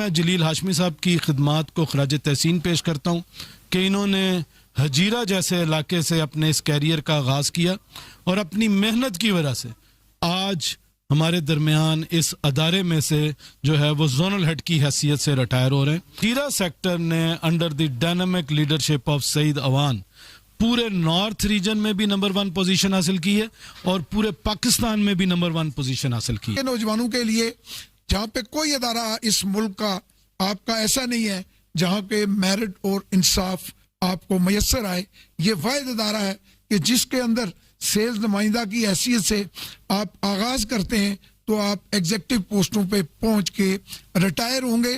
मैं जलील हाशमी साहब की खिदमात को खराज तहसीन पेश करता हूँ कि इन्होंने हजीरा जैसे इलाके से अपने इस कैरियर का आगाज़ किया और अपनी मेहनत की वजह से आज हमारे दरमियान इस अदारे में से जो है वो जोनल हेड की हैसियत से रिटायर हो रहे हैं। हजीरा सेक्टर ने under the dynamic leadership of Saeed Awan पूरे नॉर्थ रीजन में भी नंबर 1 पोजीशन हासिल की है और पूरे पाकिस्तान में भी नंबर 1 पोजीशन हासिल की है। नौजवानों के लिए जहाँ पे कोई अदारा इस मुल्क का आपका ऐसा नहीं है जहाँ पे मेरिट और इंसाफ आपको मैसर आए, ये वाहिद अदारा है कि जिसके अंदर सेल्स नुमाइंदा की हैसियत से आप आगाज करते हैं तो आप एग्जीक्यूटिव पोस्टों पे पहुंच के रिटायर होंगे।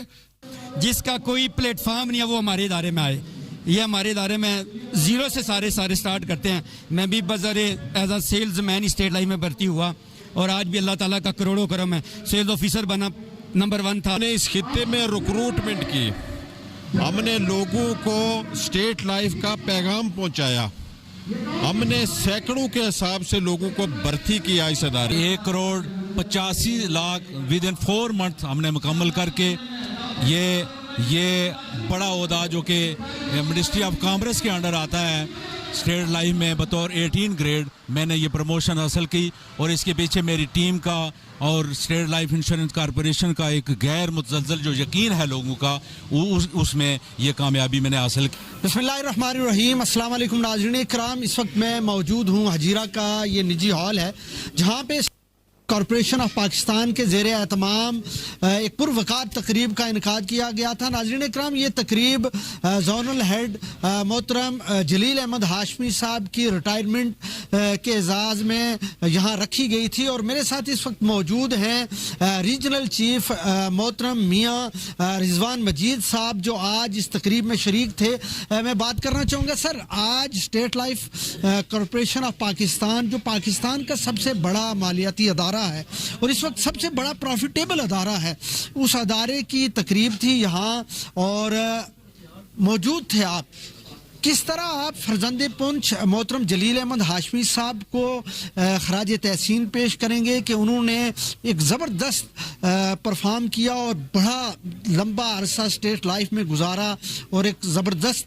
जिसका कोई प्लेटफॉर्म नहीं है वो हमारे इदारे में आए। ये हमारे इदारे में जीरो से सारे स्टार्ट करते हैं। मैं भी बज़रे as a sales man State Life में भर्ती हुआ और आज भी अल्लाह ताला का करोड़ों करम है, सेल्स ऑफिसर बना, नंबर 1 था। हमने इस खित्ते में रिक्रूटमेंट की, हमने लोगों को स्टेट लाइफ का पैगाम पहुंचाया, हमने सैकड़ों के हिसाब से लोगों को भर्ती किया इस अदारे। 1,85,00,000 विद इन 4 मंथ हमने मुकम्मल करके ये बड़ा ओहदा जो कि मिनिस्ट्री ऑफ कॉमर्स के अंडर आता है, स्टेट लाइफ में बतौर 18 ग्रेड मैंने ये प्रमोशन हासिल की और इसके पीछे मेरी टीम का और स्टेट लाइफ इंश्योरेंस कॉरपोरेशन का एक गैर मुतज़लज़ल जो यकीन है लोगों का, उसमें ये कामयाबी मैंने हासिल की। बिस्मिल्लाहिर्रहमानिर्रहीम। अस्सलाम वालेकुम नाज़रीन इकराम। इस वक्त मैं मौजूद हूँ हजीरा का ये निजी हॉल है जहाँ पे कॉरपोरेशन ऑफ पाकिस्तान के ज़ेरे एहतमाम एक पुरवकार तकरीब का इनकाद किया गया था। नाज़रीन इकराम, ये तकरीब जोनल हेड मोहतरम जलील अहमद हाशमी साहब की रिटायरमेंट के एजाज़ में यहाँ रखी गई थी और मेरे साथ इस वक्त मौजूद हैं रीजनल चीफ मोहतरम मियाँ रिजवान मजीद साहब जो आज इस तकरीब में शरीक थे। मैं बात करना चाहूँगा सर, आज state life corporation of Pakistan जो पाकिस्तान का सबसे बड़ा मालियाती अदारा है और इस वक्त सबसे बड़ा प्रॉफिटेबल अदारा है, उस अदारे की तकरीब थी यहाँ और मौजूद थे आप। किस तरह आप फर्जंद पुंछ मोहतरम जलील अहमद हाशमी साहब को खराज तहसीन पेश करेंगे कि उन्होंने एक ज़बरदस्त परफॉर्म किया और बड़ा लंबा अरसा स्टेट लाइफ में गुजारा और एक ज़बरदस्त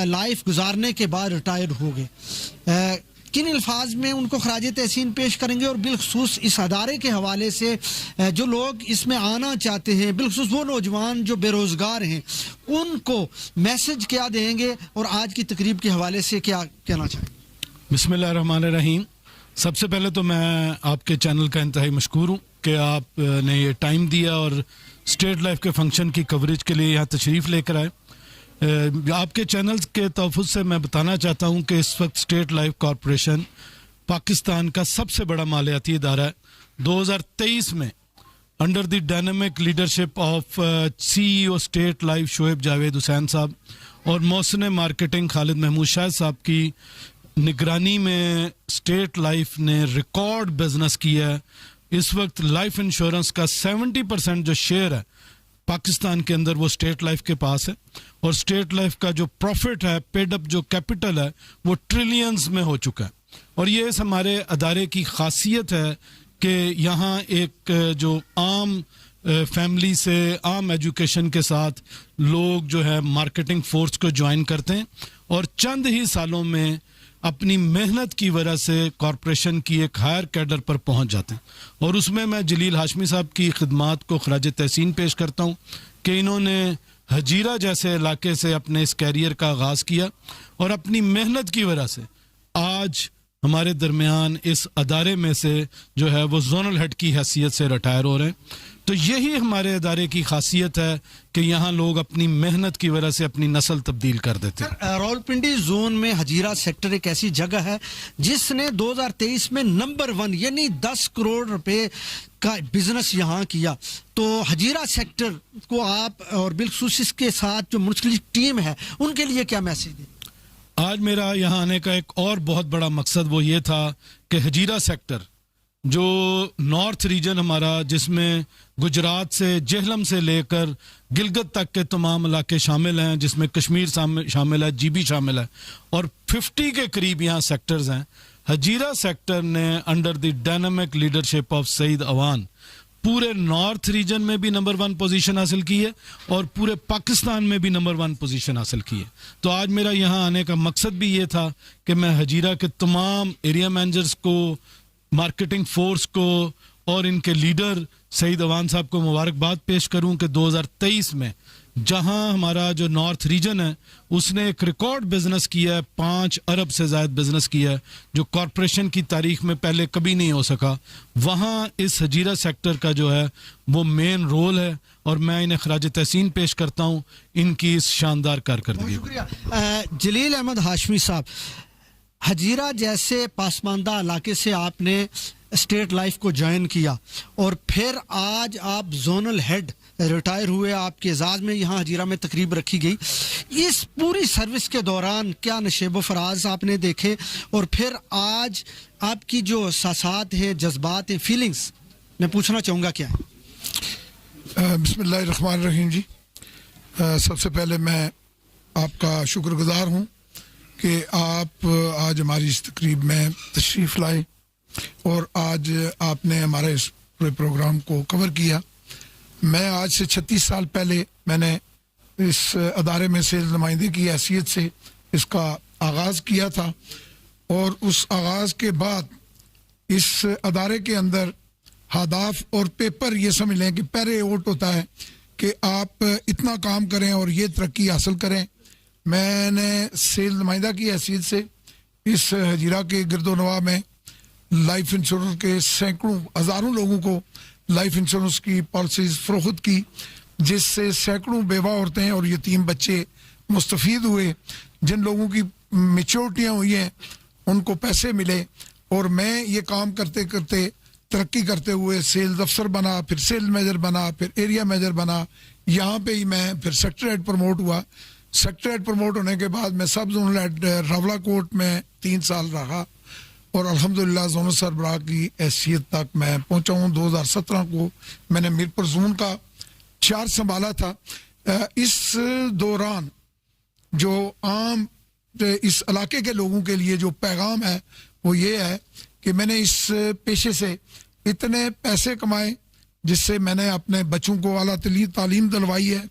लाइफ गुजारने के बाद रिटायर हो गए। किन अल्फाज में उनको खराज तहसीन पेश करेंगे और बिलखसूस इस अदारे के हवाले से जो लोग इसमें आना चाहते हैं, बिलखसूस वो नौजवान जो बेरोज़गार हैं, उनको मैसेज क्या देंगे और आज की तकरीब के हवाले से क्या कहना चाहेंगे? बिस्मिल्लाहिर्रहमानिर्रहीम। सबसे पहले तो मैं आपके चैनल का इंतहाई मशकूर हूँ कि आपने ये टाइम दिया और स्टेट लाइफ के फंक्शन की कवरेज के लिए यहाँ तशरीफ़ लेकर आए। आपके चैनल के तहफ़्फ़ुज़ से मैं बताना चाहता हूँ कि इस वक्त स्टेट लाइफ कॉरपोरेशन पाकिस्तान का सबसे बड़ा मालियाती इदारा है। 2023 में under the dynamic leadership of CEO state life Shoaib Javed Hussain साहब और मौसम मार्केटिंग खालिद महमूद शाहिद साहब की निगरानी में स्टेट लाइफ ने रिकॉर्ड बिजनेस किया है। इस वक्त लाइफ इंश्योरेंस का 70% जो शेयर है पाकिस्तान के अंदर वो स्टेट लाइफ के पास है और स्टेट लाइफ का जो प्रॉफिट है, पेड अप जो कैपिटल है, वो ट्रिलियंस में हो चुका है। और ये इस हमारे अदारे की खासियत है कि यहाँ एक जो आम फैमिली से आम एजुकेशन के साथ लोग जो है मार्केटिंग फोर्स को ज्वाइन करते हैं और चंद ही सालों में अपनी मेहनत की वजह से कॉरपोरेशन की एक हायर कैडर पर पहुंच जाते हैं। और उसमें मैं जलील हाशमी साहब की खिदमात को खराज तहसीन पेश करता हूं कि इन्होंने हजीरा जैसे इलाके से अपने इस कैरियर का आगाज़ किया और अपनी मेहनत की वजह से आज हमारे दरमियान इस अदारे में से जो है वो जोनल हेड की हैसियत से रिटायर हो रहे हैं। तो यही हमारे अदारे की खासियत है कि यहाँ लोग अपनी मेहनत की वजह से अपनी नस्ल तब्दील कर देते हैं। रावलपिंडी जोन में हजीरा सेक्टर एक ऐसी जगह है जिसने 2023 में नंबर 1 यानी 10 करोड़ रुपए का बिजनेस यहाँ किया। तो हजीरा सेक्टर को आप और बिलखसूस इसके साथ जो मुंसलिक टीम है उनके लिए क्या मैसेज दें? आज मेरा यहाँ आने का एक और बहुत बड़ा मकसद वो ये था कि हजीरा सेक्टर जो नॉर्थ रीजन हमारा, जिसमें गुजरात से जेहलम से लेकर गिलगित तक के तमाम इलाके शामिल हैं, जिसमें कश्मीर शामिल है, जीबी शामिल है और 50 के करीब यहाँ सेक्टर्स हैं। हजीरा सेक्टर ने under the dynamic leadership of Saeed Awan पूरे नॉर्थ रीजन में भी नंबर 1 पोजीशन हासिल की है और पूरे पाकिस्तान में भी नंबर 1 पोजीशन हासिल की है। तो आज मेरा यहाँ आने का मकसद भी ये था कि मैं हजीरा के तमाम एरिया मैनेजर्स को, मार्केटिंग फोर्स को और इनके लीडर सईद अवान साहब को मुबारकबाद पेश करूं कि 2023 में जहां हमारा जो नॉर्थ रीजन है उसने एक रिकॉर्ड बिजनेस किया है, 5 अरब से ज़ायद बिजनेस किया है, जो कॉरपोरेशन की तारीख में पहले कभी नहीं हो सका। वहां इस हजीरा सेक्टर का जो है वो मेन रोल है और मैं इन्हें खराज तहसीन पेश करता हूं इनकी इस शानदार कारकर्दगी। शुक्रिया। जलील अहमद हाशमी साहब, हजीरा जैसे पासमानदा इलाके से आपने स्टेट लाइफ को ज्वाइन किया और फिर आज आप जोनल हेड रिटायर हुए, आपके एजाज में यहाँ हजीरा में तकरीब रखी गई। इस पूरी सर्विस के दौरान क्या नशेब फराज आपने देखे और फिर आज आपकी जो एहसासात हैं, जज्बात हैं, फीलिंग्स मैं पूछना चाहूँगा क्या है? बिस्मिल्लाहिर्रहमानिर्रहीम जी। सबसे पहले मैं आपका शुक्रगुजार हूँ कि आप आज हमारी इस तकरीब में तशरीफ़ लाए और आज आपने हमारे इस पूरे प्रोग्राम को कवर किया। मैं आज से 36 साल पहले मैंने इस अदारे में सेल्स नुमाइंदे की हैसियत से इसका आगाज़ किया था और उस आगाज़ के बाद इस अदारे के अंदर हदाफ और पेपर ये समझ लें कि पहले ओट होता है कि आप इतना काम करें और ये तरक्की हासिल करें। मैंने सेल्स नुमाइंदा की हैसियत से इस हजीरा के गिरदोनवा में लाइफ इंश्योरेंस के सैकड़ों हज़ारों लोगों को लाइफ इंश्योरेंस की पॉलिसीज फरोख्त की, जिससे सैकड़ों बेवा औरतें और यतीम बच्चे मुस्तफ़ीद हुए। जिन लोगों की मैच्योरिटियाँ हुई हैं उनको पैसे मिले और मैं ये काम करते करते तरक्की करते हुए सेल्स अफसर बना, फिर सेल्स मैनेजर बना, फिर एरिया मैनेजर बना। यहाँ पे ही मैं फिर सेक्टर हेड प्रमोट हुआ। सेक्टर हेड प्रमोट होने के बाद मैं सब जोनल हेड रावलाकोट में 3 साल रहा और अल्हम्दुलिल्लाह जोनल सरबराह की हैसियत तक मैं पहुंचा हूँ। 2017 को मैंने मीरपुर जोन का चार्ज संभाला था। इस दौरान जो आम इस इलाके के लोगों के लिए जो पैगाम है वो ये है कि मैंने इस पेशे से इतने पैसे कमाए जिससे मैंने अपने बच्चों को आला तालीम दिलवाई है।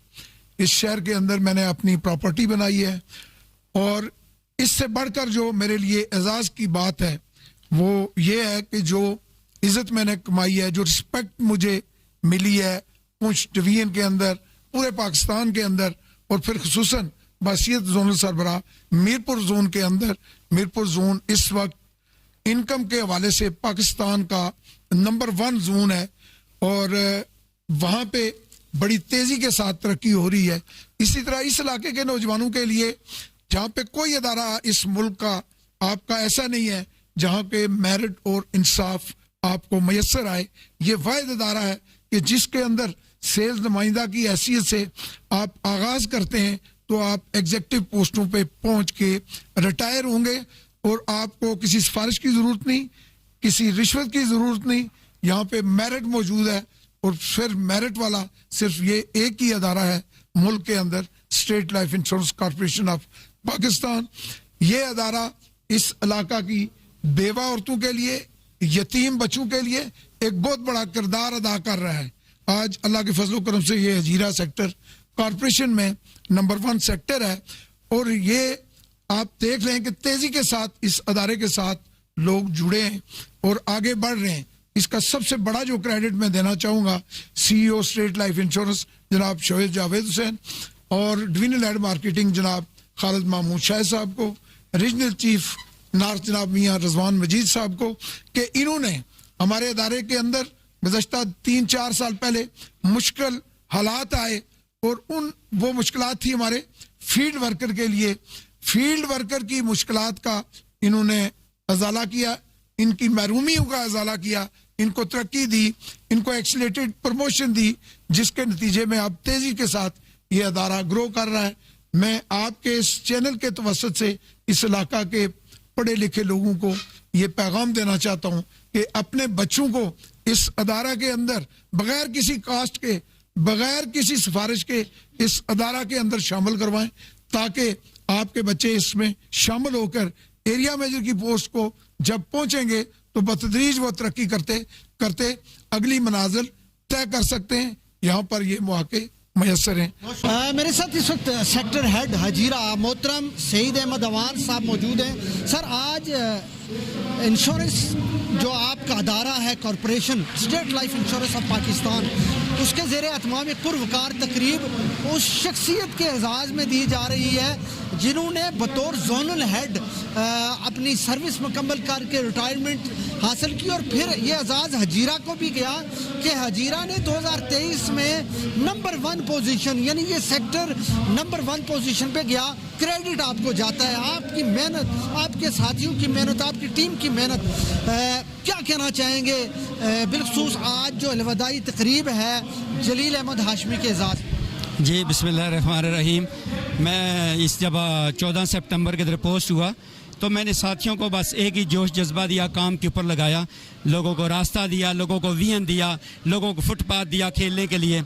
इस शहर के अंदर मैंने अपनी प्रॉपर्टी बनाई है और इससे बढ़कर जो मेरे लिए एजाज़ की बात है वो ये है कि जो इज़्ज़त मैंने कमाई है, जो रिस्पेक्ट मुझे मिली है पुंछ डिवीजन के अंदर, पूरे पाकिस्तान के अंदर और फिर खुसूसन बासियत जोनल सरबराह मीरपुर जोन के अंदर। मीरपुर जोन इस वक्त इनकम के हवाले से पाकिस्तान का नंबर 1 जोन है और वहाँ पे बड़ी तेज़ी के साथ तरक्की हो रही है। इसी तरह इस इलाके के नौजवानों के लिए जहाँ पे कोई अदारा इस मुल्क का आपका ऐसा नहीं है जहाँ पे मेरिट और इंसाफ आपको मैसर आए, ये वाहिद अदारा है कि जिसके अंदर सेल्स नुमाइंदा की हैसियत से आप आगाज़ करते हैं तो आप एग्जेक्टिव पोस्टों पे पहुँच के रिटायर होंगे और आपको किसी सिफारिश की ज़रूरत नहीं, किसी रिश्वत की ज़रूरत नहीं। यहाँ पे मेरिट मौजूद है और फिर मेरिट वाला सिर्फ ये एक ही अदारा है मुल्क के अंदर, state life insurance corporation of Pakistan. ये अदारा इस इलाका की बेवा औरतों के लिए, यतीम बच्चों के लिए एक बहुत बड़ा किरदार अदा कर रहा है। आज अल्लाह के फजल करम से ये हजीरा सेक्टर कॉरपोरेशन में नंबर 1 सेक्टर है और ये आप देख रहे हैं कि तेजी के साथ इस अदारे के साथ लोग जुड़े हैं और आगे बढ़ रहे हैं। इसका सबसे बड़ा जो क्रेडिट मैं देना चाहूँगा CEO स्टेट लाइफ इंश्योरेंस जनाब शोएब जावेद हुसैन और डिवीजनल हेड मार्केटिंग जनाब खालिद महमूद शाह साहब को, रीजनल चीफ नॉर्थ जनाब मियाँ रजवान मजीद साहब को, कि इन्होंने हमारे अदारे के अंदर गुज़श्ता 3-4 साल पहले मुश्किल हालात आए और वो मुश्किलात थी हमारे फील्ड वर्कर के लिए। फील्ड वर्कर की मुश्किलात का इन्होंने अजाला किया, इनकी महरूमियों का अजाला किया, इनको तरक्की दी, इनको एक्सीलरेटेड प्रमोशन दी, जिसके नतीजे में अब तेज़ी के साथ ये अदारा ग्रो कर रहा है। मैं आपके इस चैनल के तवसत से इस इलाका के पढ़े लिखे लोगों को ये पैगाम देना चाहता हूँ कि अपने बच्चों को इस अदारा के अंदर बगैर किसी कास्ट के, बगैर किसी सिफारिश के इस अदारा के अंदर शामिल करवाएं ताकि आपके बच्चे इसमें शामिल होकर एरिया मैनेजर की पोस्ट को जब पहुंचेंगे तो बतदरीज वो तरक्की करते करते अगली मनाजिल तय कर सकते हैं, यहाँ पर ये मौके मैसर हैं। मेरे साथ इस वक्त सेक्टर हेड हजीरा मोहतरम सईद अहमद अवान साहब मौजूद हैं। सर, आज इंश्योरेंस जो आपका अदारा है corporation state life insurance of Pakistan, उसके ज़ेरे एहतमाम एक पुरवकार तकरीब उस शख्सियत के एजाज़ में दी जा रही है जिन्होंने बतौर जोनल हेड अपनी सर्विस मुकम्मल करके रिटायरमेंट हासिल की, और फिर ये एजाज़ हजीरा को भी गया कि हजीरा ने 2023 में नंबर 1 पोजीशन, यानी ये सेक्टर नंबर 1 पोजीशन पे गया। क्रेडिट आपको जाता है, आपकी मेहनत, आपके साथियों की मेहनत, आपकी टीम की मेहनत। क्या कहना चाहेंगे बिलखसूस आज जो अलविदाई तकरीब है जलील अहमद हाशमी के एजाज़? जी बिस्मिल्लाहिर्रहमानिर्रहीम। मैं इस जब 14 सितंबर के इधर पोस्ट हुआ तो मैंने साथियों को बस एक ही जोश जज्बा दिया, काम के ऊपर लगाया, लोगों को रास्ता दिया, लोगों को वीएन दिया, लोगों को फुटपाथ दिया खेलने के लिए,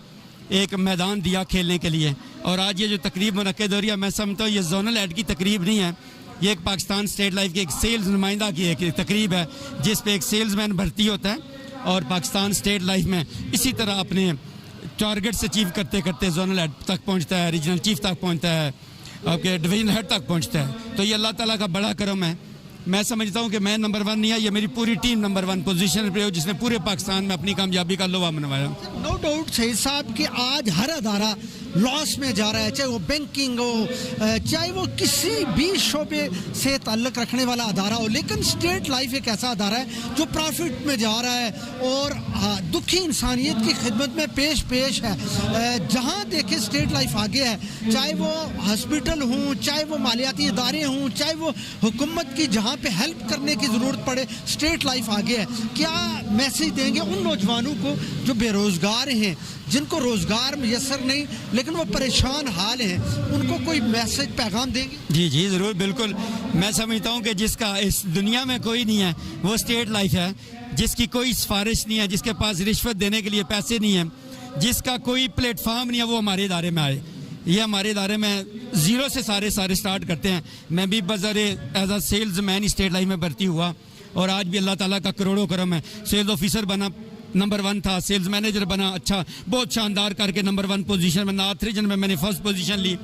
एक मैदान दिया खेलने के लिए। और आज ये जो तकरीब मुनक्किद हो रही है, मैं समझता हूँ ये जोनल हेड की तकरीब नहीं है, ये एक पाकिस्तान स्टेट लाइफ की एक सेल्स नुमाइंदा की एक तकरीब है जिस पे एक सेल्समैन भर्ती होता है और पाकिस्तान स्टेट लाइफ में इसी तरह अपने टारगेट्स अचीव करते करते जोनल हेड तक पहुंचता है, रीजनल चीफ तक पहुंचता है, आपके डिवीजन हेड तक पहुंचता है। तो ये अल्लाह ताला का बड़ा करम है। मैं समझता हूँ कि मैं नंबर 1 नहीं है, ये मेरी पूरी टीम नंबर 1 पोजीशन पे हो जिसने पूरे पाकिस्तान में अपनी कामयाबी का लोहा मनवाया। नो डाउट सईद साहब कि आज हर अदारा लॉस में जा रहा है, चाहे वो बैंकिंग हो, चाहे वो किसी भी शोबे से ताल्लुक़ रखने वाला अदारा हो, लेकिन स्टेट लाइफ एक ऐसा अदारा है जो प्रॉफिट में जा रहा है और दुखी इंसानियत की खिदमत में पेश है। जहाँ देखे स्टेट लाइफ आगे है, चाहे वो हॉस्पिटल हों, चाहे वो मालियाती इदारे हों, चाहे वो हुकूमत की जहाँ पे हेल्प करने की ज़रूरत पड़े, स्टेट लाइफ आगे है। क्या मैसेज देंगे उन नौजवानों को जो बेरोज़गार हैं, जिनको रोज़गार मैसर नहीं लेकिन वो परेशान हाल हैं, उनको कोई मैसेज पैगाम देंगे? जी जी ज़रूर, बिल्कुल। मैं समझता हूँ कि जिसका इस दुनिया में कोई नहीं है वो स्टेट लाइफ है, जिसकी कोई सिफारिश नहीं है, जिसके पास रिश्वत देने के लिए पैसे नहीं है, जिसका कोई प्लेटफार्म नहीं है, वो हमारे इदारे में आए। ये हमारे इदारे में ज़ीरो से सारे स्टार्ट करते हैं। मैं भी बज़र as a sales man State Life में भर्ती हुआ और आज भी अल्लाह ताला का करोड़ों करम है। सेल्स ऑफिसर बना, नंबर 1 था, सेल्स मैनेजर बना, अच्छा बहुत शानदार करके नंबर 1 पोजीशन में, नॉर्थ रीजन में मैंने फर्स्ट पोजीशन ली,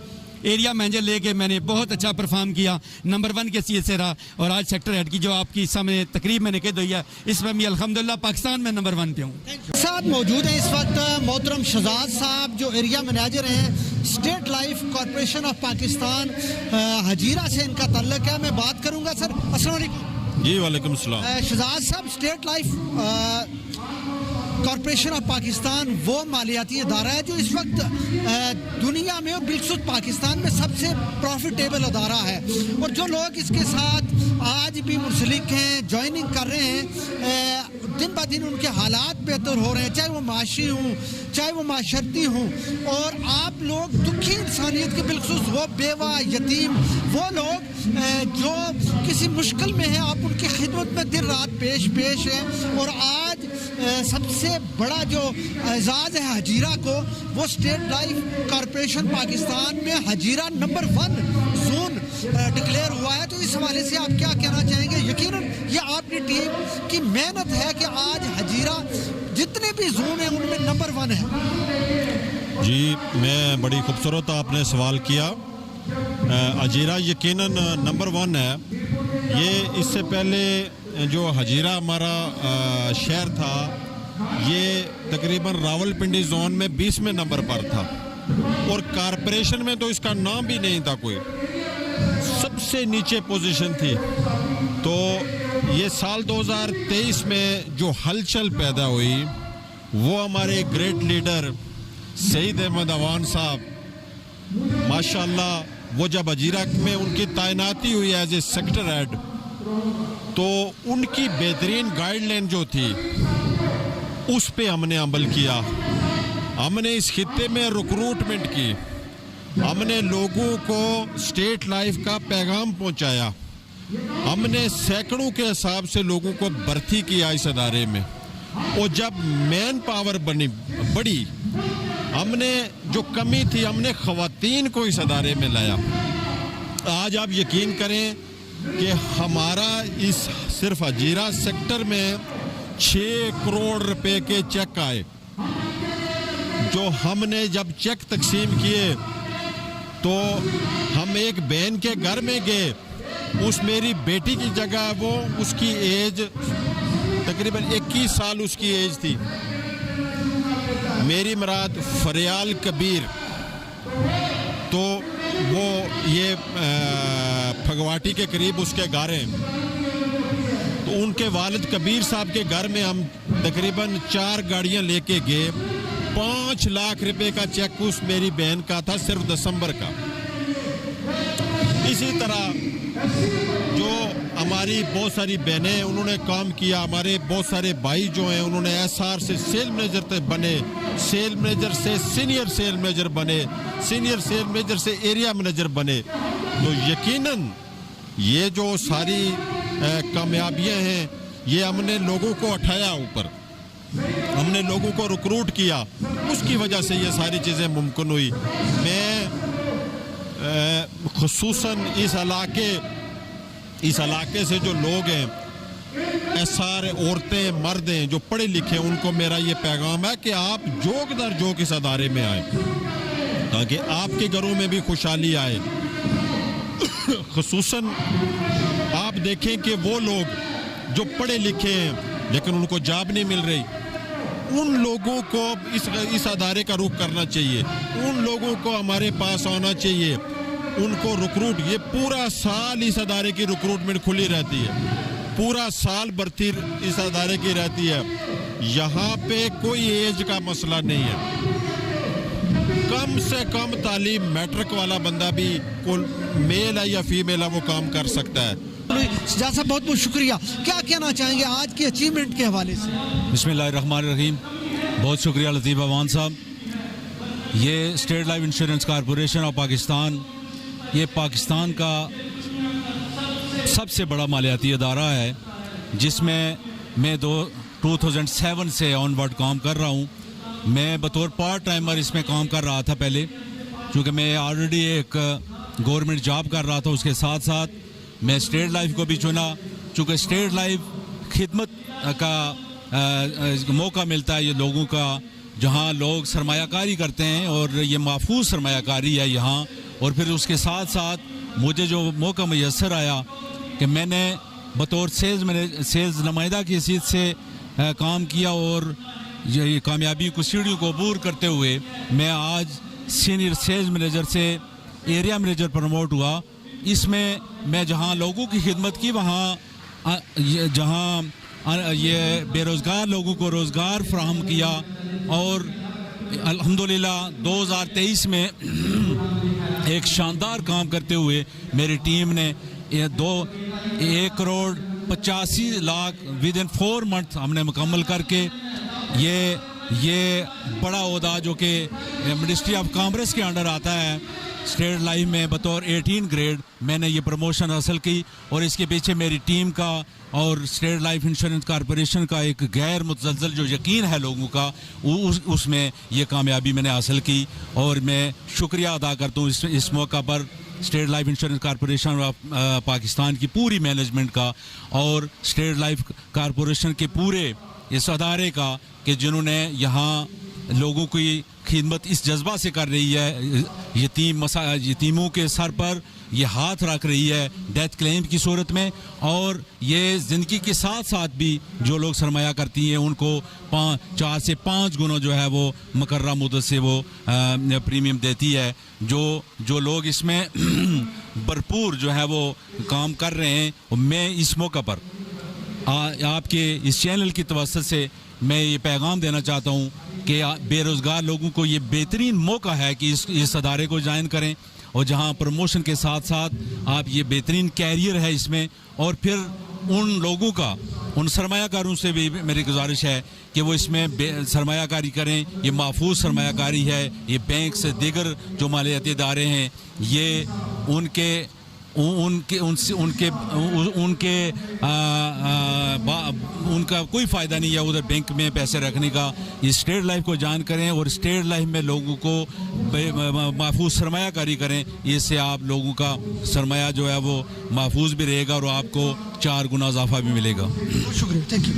एरिया मैनेजर लेके मैंने बहुत अच्छा परफॉर्म किया, नंबर 1 के सीए से रहा। और आज सेक्टर हेड की जो आपकी सामने तकरीब मैंने कह दी है, इसमें भी अल्हम्दुलिल्लाह पाकिस्तान में नंबर 1 पे हूँ। साथ मौजूद हैं इस वक्त मोहतरम शहजाद साहब जो एरिया मैनेजर हैं state life corporation of Pakistan Hazira से इनका ताल्लुक है। मैं बात करूँगा सर। अस्सलाम वालेकुम। जी वालेकुम सलाम। शहजाद साहब, state life corporation of Pakistan वो मालियाती अदारा है जो इस वक्त दुनिया में और बिलखुसूस पाकिस्तान में सबसे प्रॉफिटेबल अदारा है, और जो लोग इसके साथ आज भी मुंसलिक हैं, ज्वाइनिंग कर रहे हैं, दिन ब दिन उनके हालात बेहतर हो रहे हैं, चाहे वो माशी हों, चाहे वो माशरती हों। और आप लोग दुखी इंसानियत के बिलखुसूस वो बेवा, यतीम, वो लोग जो किसी मुश्किल में हैं, आप उनकी खिदमत में दिन रात पेश हैं। और आज सबसे बड़ा जो एजाज़ है हजीरा को, वो स्टेट लाइफ कॉरपोरेशन पाकिस्तान में हजीरा नंबर 1 जोन डिक्लेयर हुआ है। तो इस हवाले से आप क्या कहना चाहेंगे? यकीनन ये आपकी टीम की मेहनत है कि आज हजीरा जितने भी जोन हैं उनमें नंबर 1 है। जी, मैं बड़ी खूबसूरत आपने सवाल किया। हजीरा यकीनन नंबर 1 है। ये इससे पहले जो हजीरा हमारा शहर था, ये तकरीबन रावलपिंडी जोन में 20वें नंबर पर था और कॉरपोरेशन में तो इसका नाम भी नहीं था, कोई सबसे नीचे पोजीशन थी। तो ये साल 2023 में जो हलचल पैदा हुई वो हमारे ग्रेट लीडर सईद अहमद अवान साहब, माशाल्लाह, वो जब हजीरा में उनकी तैनाती हुई एज ए सेक्टर हेड, तो उनकी बेहतरीन गाइडलाइन जो थी उस पे हमने अमल किया। हमने इस खित्ते में रिक्रूटमेंट की, हमने लोगों को स्टेट लाइफ का पैगाम पहुंचाया, हमने सैकड़ों के हिसाब से लोगों को भर्ती किया इस अदारे में। और जब मैन पावर बढ़ी, हमने जो कमी थी, हमने ख़वातीन को इस अदारे में लाया। आज आप यकीन करें कि हमारा इस सिर्फ हजीरा सेक्टर में 6 करोड़ रुपए के चेक आए जो हमने जब चेक तकसीम किए तो हम एक बहन के घर में गए, उस मेरी बेटी की जगह वो उसकी एज तकरीबन 21 साल उसकी एज थी। मेरी मुराद फरियाल कबीर, तो वो ये फगवाटी के करीब उसके घर हैं। तो उनके वालिद कबीर साहब के घर में हम तकरीबन 4 गाड़ियां लेके गए। 5 लाख रुपए का चेक उस मेरी बहन का था सिर्फ दिसंबर का। इसी तरह जो हमारी बहुत सारी बहनें उन्होंने काम किया, हमारे बहुत सारे भाई जो हैं उन्होंने एसआर से सेल मैनेजर तक बने, सेल मैनेजर से सीनियर सेल मैनेजर बने, सीनियर सेल मैनेजर से एरिया मैनेजर बने। तो यकीनन ये जो सारी कामयाबियां हैं ये हमने लोगों को उठाया ऊपर, हमने लोगों को रिक्रूट किया, उसकी वजह से ये सारी चीज़ें मुमकिन हुई। मैं खुसूसन इस इलाके से जो लोग हैं, सारे औरतें मर्द हैं जो पढ़े लिखे, उनको मेरा ये पैगाम है कि आप जोक दर जोक इस अदारे में आए ताकि आपके घरों में भी खुशहाली आए। खुसूसन आप देखें कि वो लोग जो पढ़े लिखे हैं लेकिन उनको जॉब नहीं मिल रही, उन लोगों को इस अदारे का रुख करना चाहिए, उन लोगों को हमारे पास आना चाहिए, उनको रिक्रूट, ये पूरा साल इस अदारे की रिक्रूटमेंट खुली रहती है, पूरा साल भर्ती इस अदारे की रहती है। यहाँ पे कोई एज का मसला नहीं है, कम से कम तालीम मैट्रिक वाला बंदा भी, मेल है या फीमेल है, वो काम कर सकता है। सजाद साहब बहुत बहुत शुक्रिया। क्या कहना चाहेंगे आज की अचीवमेंट के हवाले से? बिस्मिल्लाहिर्रहमानिर्रहीम। बहुत शुक्रिया लतीफ़ अवान साहब। ये state life insurance corporation of Pakistan, ये पाकिस्तान का सबसे बड़ा मालियाती अदारा है जिसमें मैं 2007 से ऑनवर्ड काम कर रहा हूँ। मैं बतौर पार्ट टाइमर इसमें काम कर रहा था पहले, क्योंकि मैं ऑलरेडी एक गवर्नमेंट जॉब कर रहा था। उसके साथ साथ मैं स्टेट लाइफ को भी चुना, चूँकि स्टेट लाइफ खिदमत का मौका मिलता है ये लोगों का, जहाँ लोग सरमायाकारी करते हैं और ये महफूज सरमायाकारी है यहाँ। और फिर उसके साथ साथ मुझे जो मौका मैसर आया कि मैंने बतौर सेल्स नुमाइंदा की हैसियत से काम किया और ये कामयाबी को सीढ़ियों को अबूर करते हुए मैं आज सीनियर सेल्स मैनेजर से एरिया मैनेजर प्रमोट हुआ। इसमें मैं जहां लोगों की खिदमत की, वहां जहां ये बेरोज़गार लोगों को रोज़गार फराहम किया और अल्हम्दुलिल्लाह 2023 में एक शानदार काम करते हुए मेरी टीम ने 1 crore 85 lakh with in 4 month हमने मुकम्मल करके ये बड़ा ओहदा जो कि मिनिस्ट्री ऑफ कॉमर्स के अंडर आता है, स्टेट लाइफ में बतौर 18 ग्रेड मैंने ये प्रमोशन हासिल की। और इसके पीछे मेरी टीम का और स्टेट लाइफ इंश्योरेंस कॉरपोरेशन का एक गैर मुतज़लज़ल जो यकीन है लोगों का, उसमें ये कामयाबी मैंने हासिल की। और मैं शुक्रिया अदा करता हूँ इस मौका पर state life insurance corporation of Pakistan की पूरी मैनेजमेंट का और स्टेट लाइफ कॉरपोरेशन के पूरे इस अदारे का कि जिन्होंने यहाँ लोगों की खिदमत इस जज्बा से कर रही है, यतीमों के सर पर ये हाथ रख रही है डेथ क्लेम की सूरत में। और ये ज़िंदगी के साथ साथ भी जो लोग सरमाया करती हैं उनको 4 से 5 गुना जो है वो मुकर्रर मुद्दत से वो प्रीमियम देती है। जो लोग इसमें भरपूर जो है वो काम कर रहे हैं, मैं इस मौका पर आपके इस चैनल की तवज्जो से मैं ये पैगाम देना चाहता हूँ कि बेरोज़गार लोगों को ये बेहतरीन मौका है कि इस अदारे को ज्वाइन करें और जहाँ प्रमोशन के साथ साथ आप ये बेहतरीन कैरियर है इसमें। और फिर उन लोगों का, उन सरमायाकारों से भी मेरी गुजारिश है कि वो इसमें सरमायाकारी करें। ये महफूज सरमायाकारी है, ये बैंक से दीगर जो मालियाती इदारे हैं ये उनका कोई फ़ायदा नहीं है उधर बैंक में पैसे रखने का। ये स्टेट लाइफ को जान करें और स्टेट लाइफ में लोगों को महफूज सरमायाकारी करें, इससे आप लोगों का सरमाया जो है वो महफूज भी रहेगा और आपको 4 गुना इजाफा भी मिलेगा। शुक्रिया, थैंक यू।